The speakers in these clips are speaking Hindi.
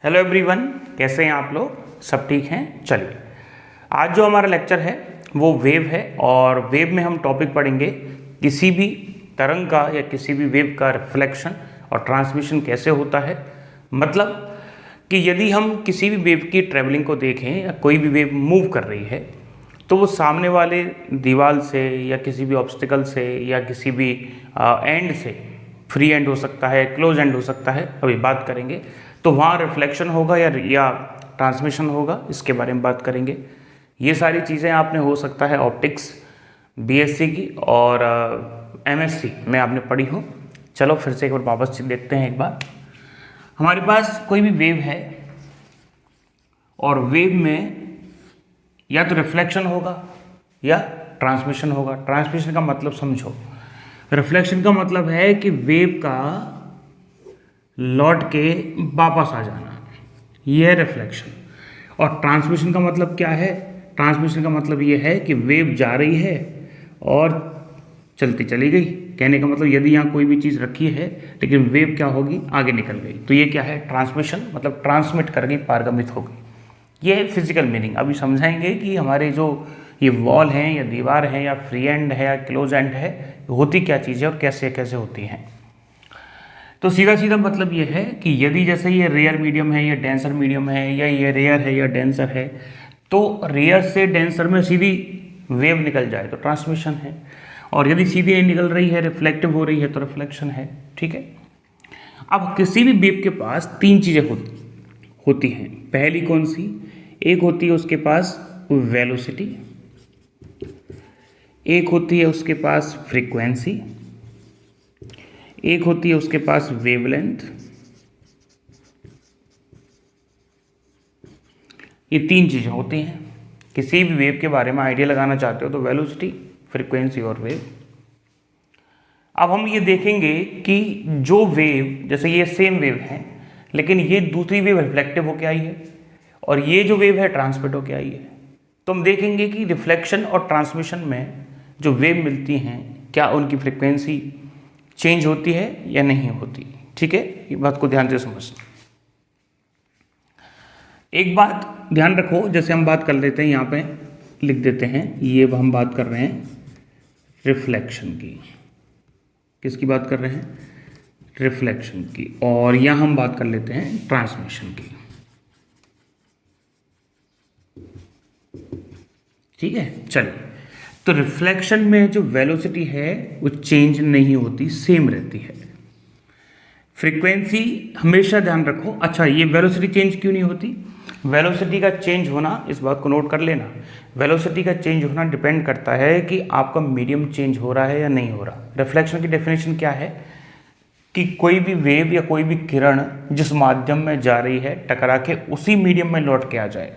हेलो एवरीवन, कैसे हैं आप लोग? सब ठीक हैं? चलिए, आज जो हमारा लेक्चर है वो वेव है और वेव में हम टॉपिक पढ़ेंगे किसी भी तरंग का या किसी भी वेव का रिफ्लेक्शन और ट्रांसमिशन कैसे होता है। मतलब कि यदि हम किसी भी वेव की ट्रैवलिंग को देखें या कोई भी वेव मूव कर रही है तो वो सामने वाले दीवार से या किसी भी ऑब्स्टिकल से या किसी भी एंड से, फ्री एंड हो सकता है, क्लोज एंड हो सकता है, अभी बात करेंगे, तो वहाँ रिफ्लेक्शन होगा या ट्रांसमिशन होगा, इसके बारे में बात करेंगे। ये सारी चीज़ें आपने हो सकता है ऑप्टिक्स बीएससी की और एमएससी में आपने पढ़ी हो। चलो फिर से एक बार वापस देखते हैं। एक बार हमारे पास कोई भी वेव है और वेव में या तो रिफ्लेक्शन होगा या ट्रांसमिशन होगा। ट्रांसमिशन का मतलब समझो, रिफ्लेक्शन का मतलब है कि वेव का लौट के वापस आ जाना, यह है रिफ्लेक्शन। और ट्रांसमिशन का मतलब क्या है? ट्रांसमिशन का मतलब यह है कि वेव जा रही है और चलती चली गई। कहने का मतलब यदि यहाँ कोई भी चीज़ रखी है लेकिन वेव क्या होगी, आगे निकल गई, तो ये क्या है? ट्रांसमिशन, मतलब ट्रांसमिट कर गई, पारगमित हो गई। ये है फिजिकल मीनिंग। अभी समझाएंगे कि हमारे जो ये वॉल हैं या दीवार है या फ्री एंड है या क्लोज एंड है, होती क्या चीज़ है और कैसे कैसे होती हैं। तो सीधा सीधा मतलब ये है कि यदि जैसे ये रेयर मीडियम है या डेंसर मीडियम है या ये रेयर है या डेंसर है, तो रेयर से डेंसर में सीधी वेव निकल जाए तो ट्रांसमिशन है, और यदि सीधी निकल रही है, रिफ्लेक्टिव हो रही है, तो रिफ्लेक्शन है। ठीक है। अब किसी भी वेव के पास तीन चीज़ें होती हैं। पहली कौन सी? एक होती है उसके पास वेलोसिटी, एक होती है उसके पास फ्रीक्वेंसी, एक होती है उसके पास वेवलेंथ। ये तीन चीज़ें होती हैं। किसी भी वेव के बारे में आइडिया लगाना चाहते हो तो वेलोसिटी, फ्रीक्वेंसी और वेव। अब हम ये देखेंगे कि जो वेव, जैसे ये सेम वेव है लेकिन ये दूसरी वेव रिफ्लेक्टिव होकर आई है और ये जो वेव है ट्रांसमिट होकर आई है, तो हम देखेंगे कि रिफ्लेक्शन और ट्रांसमिशन में जो वेव मिलती हैं, क्या उनकी फ्रीक्वेंसी चेंज होती है या नहीं होती। ठीक है, ये बात को ध्यान से समझना। एक बात ध्यान रखो, जैसे हम बात कर लेते हैं, यहाँ पे लिख देते हैं, ये हम बात कर रहे हैं रिफ्लेक्शन की। किसकी बात कर रहे हैं? रिफ्लेक्शन की। और यहाँ हम बात कर लेते हैं ट्रांसमिशन की। ठीक है, चलिए। तो रिफ्लेक्शन में जो वेलोसिटी है वो चेंज नहीं होती, सेम रहती है। फ्रीक्वेंसी हमेशा ध्यान रखो। अच्छा, ये वेलोसिटी चेंज क्यों नहीं होती? वेलोसिटी का चेंज होना, इस बात को नोट कर लेना, वेलोसिटी का चेंज होना डिपेंड करता है कि आपका मीडियम चेंज हो रहा है या नहीं हो रहा। रिफ्लेक्शन की डेफिनेशन क्या है? कि कोई भी वेव या कोई भी किरण जिस माध्यम में जा रही है, टकरा के उसी मीडियम में लौट के आ जाए।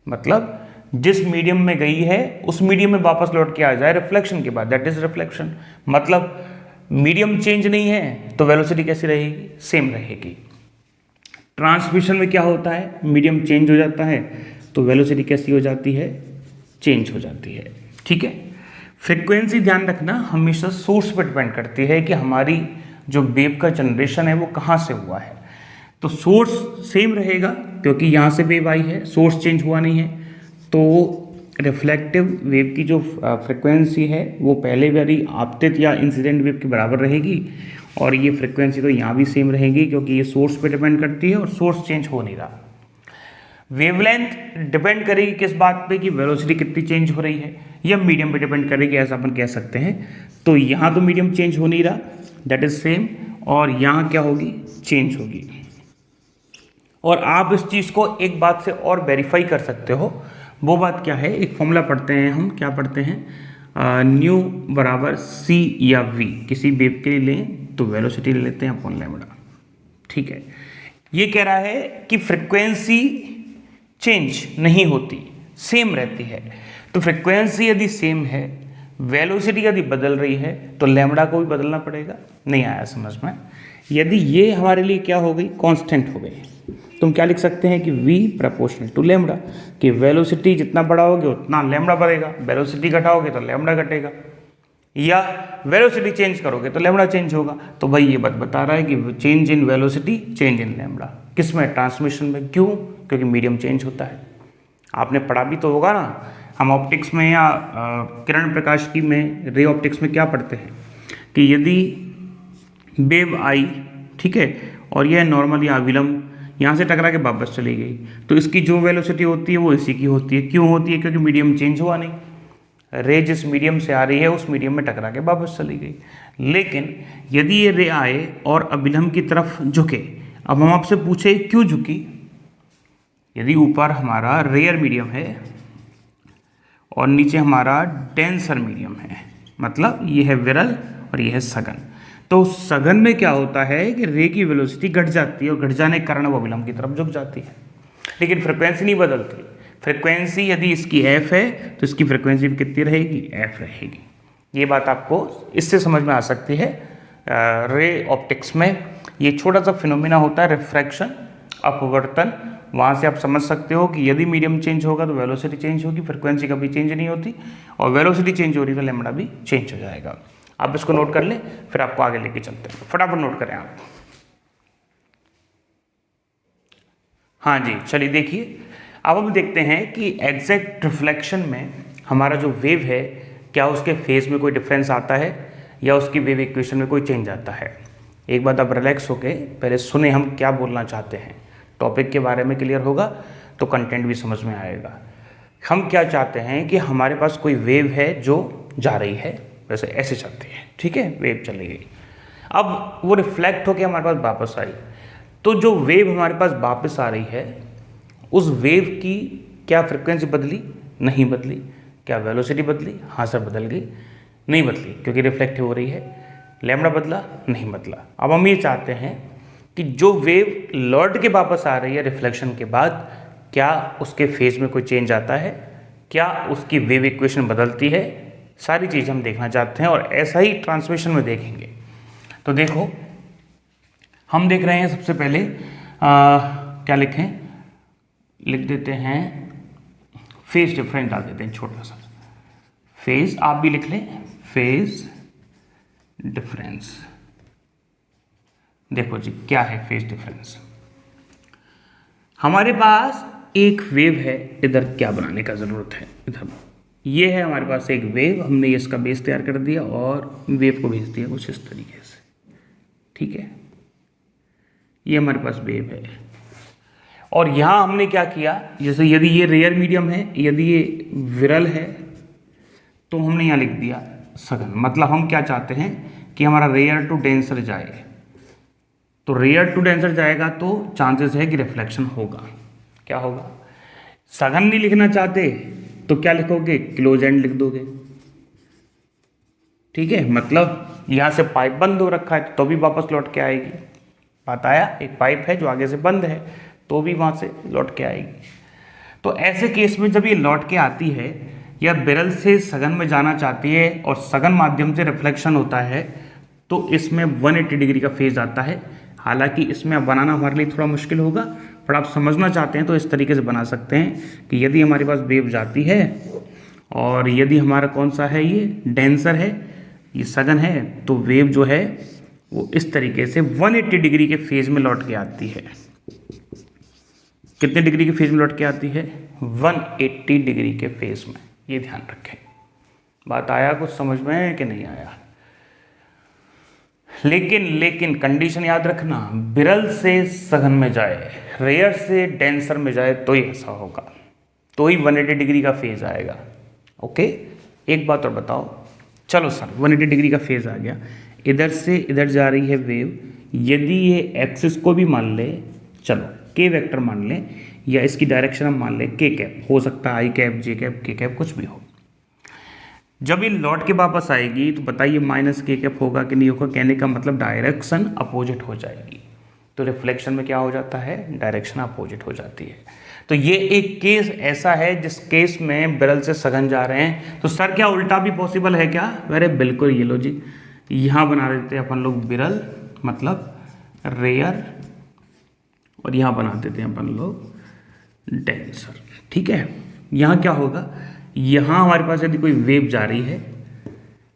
मतलब जिस मीडियम में गई है उस मीडियम में वापस लौट के आ जाए रिफ्लेक्शन के बाद, दैट इज रिफ्लेक्शन। मतलब मीडियम चेंज नहीं है तो वेलोसिटी कैसी रहेगी? सेम रहेगी। ट्रांसमिशन में क्या होता है? मीडियम चेंज हो जाता है तो वेलोसिटी कैसी हो जाती है? चेंज हो जाती है। ठीक है। फ्रीक्वेंसी ध्यान रखना हमेशा सोर्स पर डिपेंड करती है कि हमारी जो वेव का जनरेशन है वो कहाँ से हुआ है। तो सोर्स सेम रहेगा क्योंकि यहाँ से वेव आई है, सोर्स चेंज हुआ नहीं है, तो रिफ्लेक्टिव वेव की जो फ्रिक्वेंसी है वो पहले वाली आपतित या इंसिडेंट वेव के बराबर रहेगी, और ये फ्रिक्वेंसी तो यहाँ भी सेम रहेगी क्योंकि ये सोर्स पे डिपेंड करती है और सोर्स चेंज हो नहीं रहा। वेवलेंथ डिपेंड करेगी किस बात पे? कि वेलोसिटी कितनी चेंज हो रही है, या मीडियम पे डिपेंड करेगी, ऐसा अपन कह सकते हैं। तो यहाँ तो मीडियम चेंज हो नहीं रहा, दैट इज सेम, और यहाँ क्या होगी? चेंज होगी। और आप इस चीज़ को एक बात से और वेरीफाई कर सकते हो। वो बात क्या है? एक फॉर्मूला पढ़ते हैं हम, क्या पढ़ते हैं? न्यू बराबर सी या वी, किसी वेव के लिए लें तो वेलोसिटी ले लेते हैं अपॉन लैम्डा। ठीक है। ये कह रहा है कि फ्रीक्वेंसी चेंज नहीं होती, सेम रहती है। तो फ्रीक्वेंसी यदि सेम है, वेलोसिटी यदि बदल रही है, तो लैम्डा को भी बदलना पड़ेगा। नहीं आया समझ में? यदि ये हमारे लिए क्या हो गई? कांस्टेंट हो गई, तुम क्या लिख सकते हैं कि v प्रपोर्शनल टू लैम्डा, कि वेलोसिटी जितना बढ़ाओगे उतना लैम्डा बढ़ेगा, वेलोसिटी घटाओगे तो लैम्डा घटेगा, या वेलोसिटी चेंज करोगे तो लैम्डा चेंज होगा। तो भाई ये बात बता रहा है कि change in velocity, change in lambda. किस में? ट्रांसमिशन में। क्यों? क्योंकि मीडियम चेंज होता है। आपने पढ़ा भी तो होगा ना, हम ऑप्टिक्स में या किरण प्रकाशिकी में, रे ऑप्टिक्स में क्या पढ़ते हैं कि यदि वेव आई, ठीक है, और यह नॉर्मल या विलंब यहाँ से टकरा के वापस चली गई, तो इसकी जो वेलोसिटी होती है वो इसी की होती है। क्यों होती है? क्योंकि मीडियम चेंज हुआ नहीं, रे जिस मीडियम से आ रही है उस मीडियम में टकरा के वापस चली गई। लेकिन यदि ये रे आए और अभिलंब की तरफ झुके, अब हम आपसे पूछे क्यों झुकी? यदि ऊपर हमारा रेयर मीडियम है और नीचे हमारा डेंसर मीडियम है, मतलब ये है विरल और ये है सघन, तो सघन में क्या होता है कि रे की वेलोसिटी घट जाती है और घट जाने के कारण वो अभिलंब की तरफ झुक जाती है, लेकिन फ्रिक्वेंसी नहीं बदलती। फ्रिक्वेंसी यदि इसकी एफ है तो इसकी फ्रिक्वेंसी भी कितनी रहेगी? एफ रहेगी। ये बात आपको इससे समझ में आ सकती है। रे ऑप्टिक्स में ये छोटा सा फिनोमिना होता है रिफ्रैक्शन, अपवर्तन। वहाँ से आप समझ सकते हो कि यदि मीडियम चेंज होगा तो वेलोसिटी चेंज होगी, फ्रिक्वेंसी कभी चेंज नहीं होती, और वेलोसिटी चेंज हो रही तो लैम्बडा भी चेंज हो जाएगा। आप इसको नोट कर लें, फिर आपको आगे लेके चलते हैं। फटाफट नोट करें आप। हाँ जी, चलिए देखिए, अब हम देखते हैं कि एग्जैक्ट रिफ्लेक्शन में हमारा जो वेव है, क्या उसके फेज में कोई डिफरेंस आता है या उसकी वेव इक्वेशन में कोई चेंज आता है। एक बात आप रिलैक्स होके पहले सुने हम क्या बोलना चाहते हैं, टॉपिक के बारे में क्लियर होगा तो कंटेंट भी समझ में आएगा। हम क्या चाहते हैं कि हमारे पास कोई वेव है जो जा रही है, वैसे ऐसे चलती है, ठीक है, वेव चली गई, अब वो रिफ्लेक्ट होकर हमारे पास वापस आई, तो जो वेव हमारे पास वापस आ रही है उस वेव की क्या फ्रिक्वेंसी बदली? नहीं बदली। क्या वेलोसिटी बदली? हाँ सर बदल गई। नहीं बदली क्योंकि रिफ्लेक्ट हो रही है। लैम्बडा बदला? नहीं बदला। अब हम ये चाहते हैं कि जो वेव लौट के वापस आ रही है रिफ्लेक्शन के बाद, क्या उसके फेज में कोई चेंज आता है, क्या उसकी वेव इक्वेशन बदलती है, सारी चीज़ हम देखना चाहते हैं और ऐसा ही ट्रांसमिशन में देखेंगे। तो देखो, हम देख रहे हैं सबसे पहले क्या लिखें, लिख देते हैं फेज डिफरेंस डाल देते हैं छोटा सा, फेज आप भी लिख लें, फेज डिफरेंस। देखो जी क्या है फेज डिफरेंस। हमारे पास एक वेव है, इधर क्या बनाने का ज़रूरत है, इधर ये है हमारे पास एक वेव, हमने इसका बेस तैयार कर दिया और वेव को भेज दिया कुछ इस तरीके से, ठीक है, ये हमारे पास वेव है। और यहाँ हमने क्या किया, जैसे यदि ये रेयर मीडियम है, यदि ये विरल है, तो हमने यहाँ लिख दिया सघन। मतलब हम क्या चाहते हैं कि हमारा रेयर टू डेंसर जाए, तो रेयर टू डेंसर जाएगा तो चांसेस है कि रिफ्लेक्शन होगा। क्या होगा? सघन नहीं लिखना चाहते तो क्या लिखोगे? क्लोज एंड लिख दोगे, ठीक है, मतलब यहाँ से पाइप बंद हो रखा है तो भी वापस लौट के आएगी। बात आया? एक पाइप है जो आगे से बंद है तो भी वहाँ से लौट के आएगी। तो ऐसे केस में जब ये लौट के आती है या विरल से सघन में जाना चाहती है और सघन माध्यम से रिफ्लेक्शन होता है, तो इसमें 180 डिग्री का फेज आता है। हालांकि इसमें बनाना हमारे लिए थोड़ा मुश्किल होगा, पर आप समझना चाहते हैं तो इस तरीके से बना सकते हैं कि यदि हमारे पास वेव जाती है और यदि हमारा कौन सा है, ये डेंसर है, ये सघन है, तो वेव जो है वो इस तरीके से 180 डिग्री के फेज में लौट के आती है। कितने डिग्री के फेज में लौट के आती है? 180 डिग्री के फेज में। ये ध्यान रखें। बात आया कुछ समझ में कि नहीं आया? लेकिन कंडीशन याद रखना, विरल से सघन में जाए, रेयर से डेंसर में जाए तो ही ऐसा होगा, तो ही 180 डिग्री का फेज आएगा। ओके, एक बात और बताओ, चलो सर 180 डिग्री का फेज आ गया, इधर से इधर जा रही है वेव, यदि ये एक्सिस को भी मान ले, चलो के वेक्टर मान लें, या इसकी डायरेक्शन हम मान लें के कैप, हो सकता है आई कैप, जे कैप, के कैप, कुछ भी हो। जब ये लौट के वापस आएगी तो बताइए माइनस के कैप होगा कि नहीं होगा? कहने का मतलब डायरेक्शन अपोजिट हो जाएगी। तो रिफ्लेक्शन में क्या हो जाता है? डायरेक्शन अपोजिट हो जाती है। तो ये एक केस ऐसा है जिस केस में विरल से सघन जा रहे हैं। तो सर क्या उल्टा भी पॉसिबल है क्या? अरे बिल्कुल, ये लो जी, यहाँ बना देते हैं अपन लोग विरल मतलब रेयर, और यहाँ बना देते हैं अपन लोग डेंसर, ठीक है। यहाँ क्या होगा, यहाँ हमारे पास यदि कोई वेव जा रही है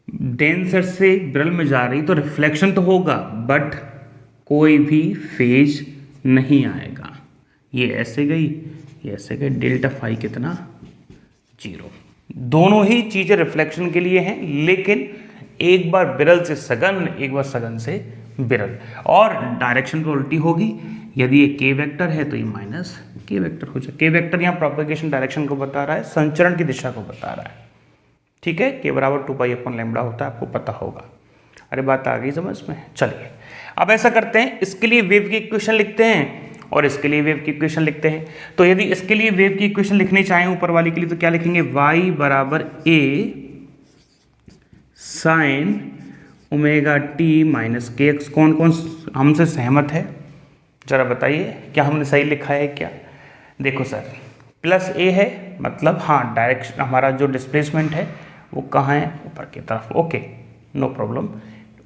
डेंसर से विरल में जा रही, तो रिफ्लेक्शन तो होगा बट कोई भी फेज नहीं आएगा। ये ऐसे गई, ये ऐसे गई, डेल्टा फाई कितना 0। दोनों ही चीज़ें रिफ्लेक्शन के लिए हैं, लेकिन एक बार विरल से सघन, एक बार सघन से विरल, और डायरेक्शन तो उल्टी होगी। यदि ये के वेक्टर है तो ये माइनस के वेक्टर हो जाए। के वेक्टर यहाँ प्रोपेगेशन डायरेक्शन को बता रहा है, संचरण की दिशा को बता रहा है। ठीक है, के बराबर 2π/λ होता है, आपको पता होगा। अरे बात आ गई समझ में। चलिए अब ऐसा करते हैं, इसके लिए वेव की इक्वेशन लिखते हैं और इसके लिए वेव की इक्वेशन लिखते हैं। तो यदि इसके लिए वेव की इक्वेशन लिखनी चाहें ऊपर वाली के लिए, तो क्या लिखेंगे, y बराबर a sine omega T minus के एक्स। कौन कौन हमसे सहमत है, जरा बताइए, क्या हमने सही लिखा है क्या? देखो सर, प्लस ए है, मतलब हाँ डायरेक्शन, हमारा जो डिस्प्लेसमेंट है वो कहाँ है, ऊपर की तरफ। Okay, no problem.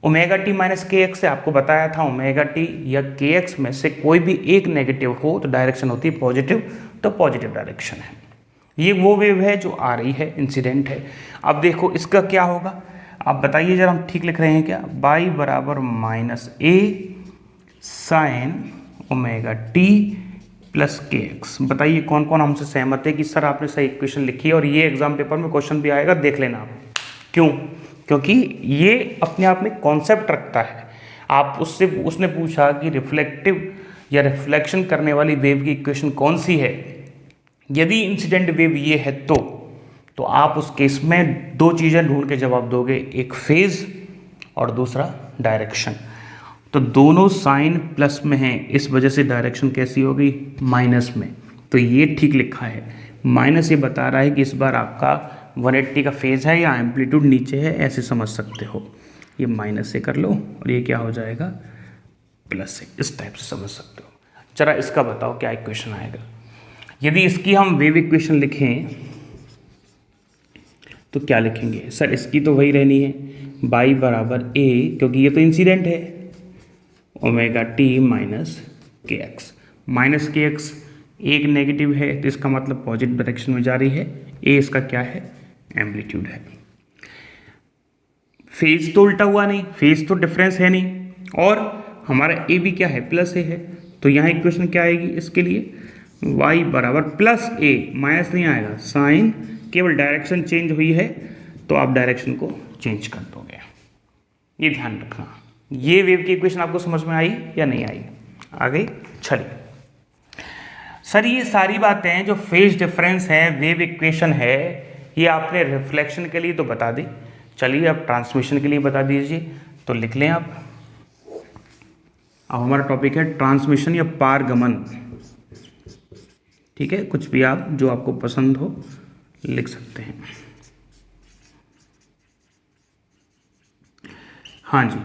Omega T minus के एक्स से आपको बताया था, ओमेगा टी या के एक्स में से कोई भी एक नेगेटिव हो तो डायरेक्शन होती है पॉजिटिव, तो पॉजिटिव डायरेक्शन है। ये वो वेव है जो आ रही है, इंसिडेंट है। अब देखो इसका क्या होगा, आप बताइए जरा, हम ठीक लिख रहे हैं क्या? y बराबर माइनस ए साइन ओमेगा टी प्लस के एक्स। बताइए कौन कौन हमसे सहमत है कि सर आपने सही इक्वेशन लिखी है, और ये एग्जाम पेपर में क्वेश्चन भी आएगा, देख लेना आप। क्यों? क्योंकि ये अपने आप में कॉन्सेप्ट रखता है। आप उसने पूछा कि रिफ्लेक्टिव या रिफ्लेक्शन करने वाली वेव की इक्वेशन कौन सी है, यदि इंसिडेंट वेव ये है तो आप उस केस में दो चीज़ें ढूंढ के जवाब दोगे, एक फेज और दूसरा डायरेक्शन। तो दोनों साइन प्लस में हैं, इस वजह से डायरेक्शन कैसी हो गई, माइनस में। तो ये ठीक लिखा है, माइनस ये बता रहा है कि इस बार आपका 180 का फेज है या एम्पलीट्यूड नीचे है, ऐसे समझ सकते हो। ये माइनस से कर लो और ये क्या हो जाएगा, प्लस से, इस टाइप से समझ सकते हो। जरा इसका बताओ क्या इक्वेशन आएगा। यदि इसकी हम वेव इक्वेशन लिखें तो क्या लिखेंगे सर? इसकी तो वही रहनी है, y बराबर a, क्योंकि ये तो इंसिडेंट है, ओमेगा टी माइनस के एक्स। माइनस के एक्स एक नेगेटिव है तो इसका मतलब पॉजिटिव डायरेक्शन में जा रही है। a इसका क्या है, एम्पलीट्यूड है। फेज तो उल्टा हुआ नहीं, फेज तो डिफरेंस है नहीं, और हमारा a भी क्या है, प्लस a है। तो यहाँ इक्वेशन क्या आएगी इसके लिए, y बराबर प्लस a, माइनस नहीं आएगा, साइन, केवल डायरेक्शन चेंज हुई है तो आप डायरेक्शन को चेंज कर दोगे। ये ध्यान रखना। ये वेव की इक्वेशन आपको समझ में आई या नहीं आई? आ गई। चलिए सर, ये सारी बातें जो फेज डिफरेंस है, वेव इक्वेशन है, ये आपने रिफ्लेक्शन के लिए तो बता दी। चलिए अब ट्रांसमिशन के लिए बता दीजिए, तो लिख लें आप। अब हमारा टॉपिक है ट्रांसमिशन या पारगमन। ठीक है, कुछ भी आप जो आपको पसंद हो लिख सकते हैं। हाँ जी,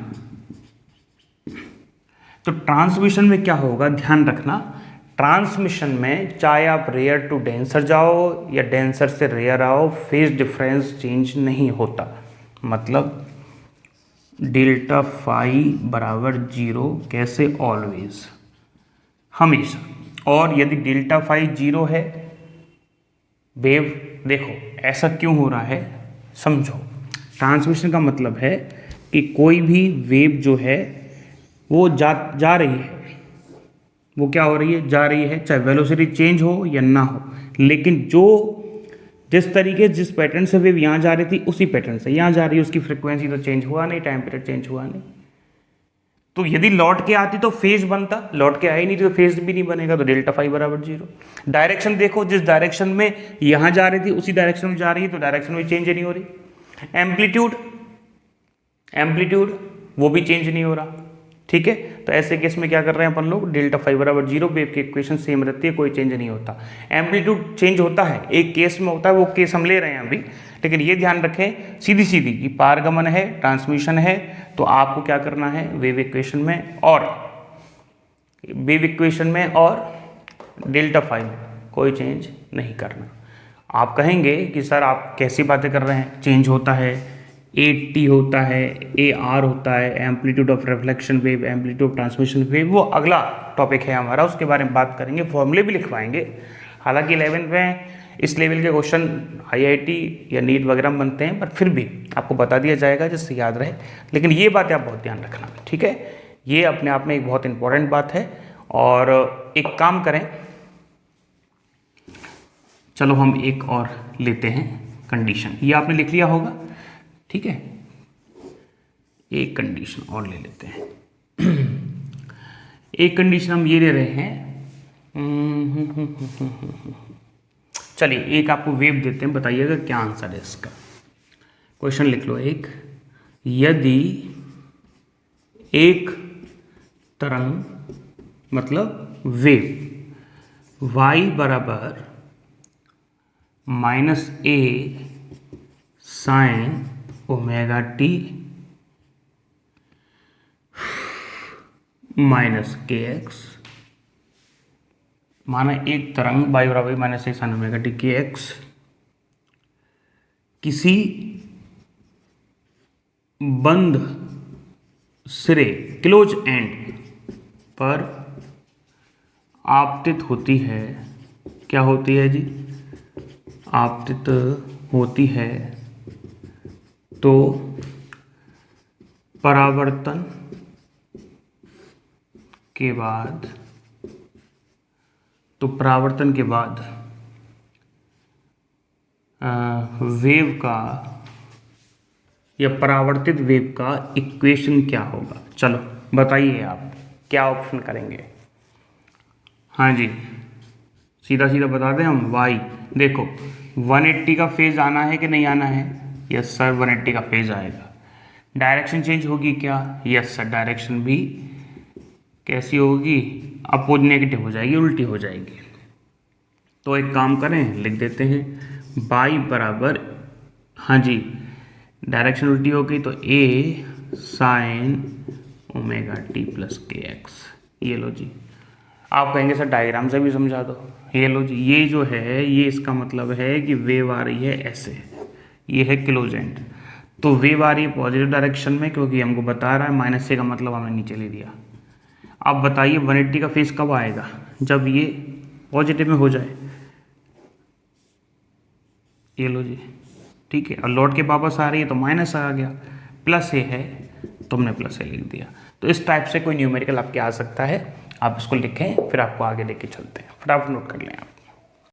तो ट्रांसमिशन में क्या होगा, ध्यान रखना। ट्रांसमिशन में चाहे आप रेयर टू डेंसर जाओ या डेंसर से रेयर आओ, फेज डिफरेंस चेंज नहीं होता। मतलब डेल्टा फाई बराबर 0, कैसे, ऑलवेज, हमेशा। और यदि डेल्टा फाई 0 है, वेव देखो ऐसा क्यों हो रहा है, समझो। ट्रांसमिशन का मतलब है कि कोई भी वेव जो है वो जा रही है, वो क्या हो रही है, जा रही है, चाहे वेलोसिटी चेंज हो या ना हो, लेकिन जिस तरीके जिस पैटर्न से वेव यहाँ जा रही थी उसी पैटर्न से यहाँ जा रही है, उसकी फ्रिक्वेंसी तो चेंज हुआ नहीं, टाइम पीरियड चेंज हुआ नहीं। तो यदि लौट के आती तो फेज बनता, लौट के आई नहीं तो फेज भी नहीं बनेगा, तो डेल्टा फाई बराबर 0। डायरेक्शन देखो, जिस डायरेक्शन में यहाँ जा रही थी उसी डायरेक्शन में जा रही है, तो डायरेक्शन में चेंज नहीं हो रही। एम्पलीट्यूड वो भी चेंज नहीं हो रहा। ठीक है, तो ऐसे केस में क्या कर रहे हैं अपन लोग, डेल्टा फाई बराबर 0, वेव की इक्वेशन सेम रहती है, कोई चेंज नहीं होता। एम्पलीट्यूड चेंज होता है, एक केस में होता है, वो केस हम ले रहे हैं अभी, लेकिन ये ध्यान रखें सीधी सीधी कि पारगमन है, ट्रांसमिशन है, तो आपको क्या करना है, वेव इक्वेशन में और डेल्टा फाई में कोई चेंज नहीं करना। आप कहेंगे कि सर आप कैसी बातें कर रहे हैं, चेंज होता है, AT होता है, AR होता है, amplitude of reflection wave, amplitude of transmission wave, वो अगला टॉपिक है हमारा, उसके बारे में बात करेंगे, फॉर्मूले भी लिखवाएंगे। हालांकि 11th में इस लेवल के क्वेश्चन IIT या नीट वगैरह में बनते हैं, पर फिर भी आपको बता दिया जाएगा जिससे याद रहे। लेकिन ये बातें आप बहुत ध्यान रखना, ठीक है, ये अपने आप में एक बहुत इंपॉर्टेंट बात है। और एक काम करें, चलो हम एक और लेते हैं कंडीशन, ये आपने लिख लिया होगा, ठीक है। एक कंडीशन और ले लेते हैं। एक कंडीशन हम ये ले रहे हैं, चलिए एक आपको वेव देते हैं, बताइएगा क्या आंसर है इसका। क्वेश्चन लिख लो एक, यदि एक तरंग मतलब वेव y बराबर -a sin omega T minus के एक्स, माना एक तरंग y बराबर -a sin ओमेगा टी के एक्स किसी बंद सिरे क्लोज एंड पर आपतित होती है, क्या होती है जी, आपतित होती है, तो परावर्तन के बाद वेव का या परावर्तित वेव का इक्वेशन क्या होगा। चलो बताइए आप क्या ऑप्शन करेंगे। हाँ जी, सीधा सीधा बता दें हम। वाई देखो 180 का फेज आना है कि नहीं आना है, यस सर 180 का फेज आएगा। डायरेक्शन चेंज होगी क्या, यस सर डायरेक्शन भी कैसी होगी, अपोज नेगेटिव हो जाएगी, उल्टी हो जाएगी। तो एक काम करें, लिख देते हैं बाई बराबर, हाँ जी डायरेक्शन उल्टी होगी तो ए साइन ओमेगा टी प्लस के एक्स। ये लो जी, आप कहेंगे सर डायग्राम से भी समझा दो, ये लो जी, ये जो है ये इसका मतलब है कि वेव आ रही है ऐसे, ये है क्लोज एंड, तो वेव आ रही है पॉजिटिव डायरेक्शन में क्योंकि हमको बता रहा है माइनस से का मतलब हमने नीचे ले लिया। अब बताइए 180 का फेज कब आएगा, जब ये पॉजिटिव में हो जाए। ये लो जी, ठीक है, और लौट के वापस आ रही है तो माइनस आ गया, प्लस ए है तो हमने प्लस ए लिख दिया। तो इस टाइप से कोई न्यूमेरिकल आपके आ सकता है, आप इसको लिखें फिर आपको आगे लेके चलते हैं, फटाफट नोट कर लें आप।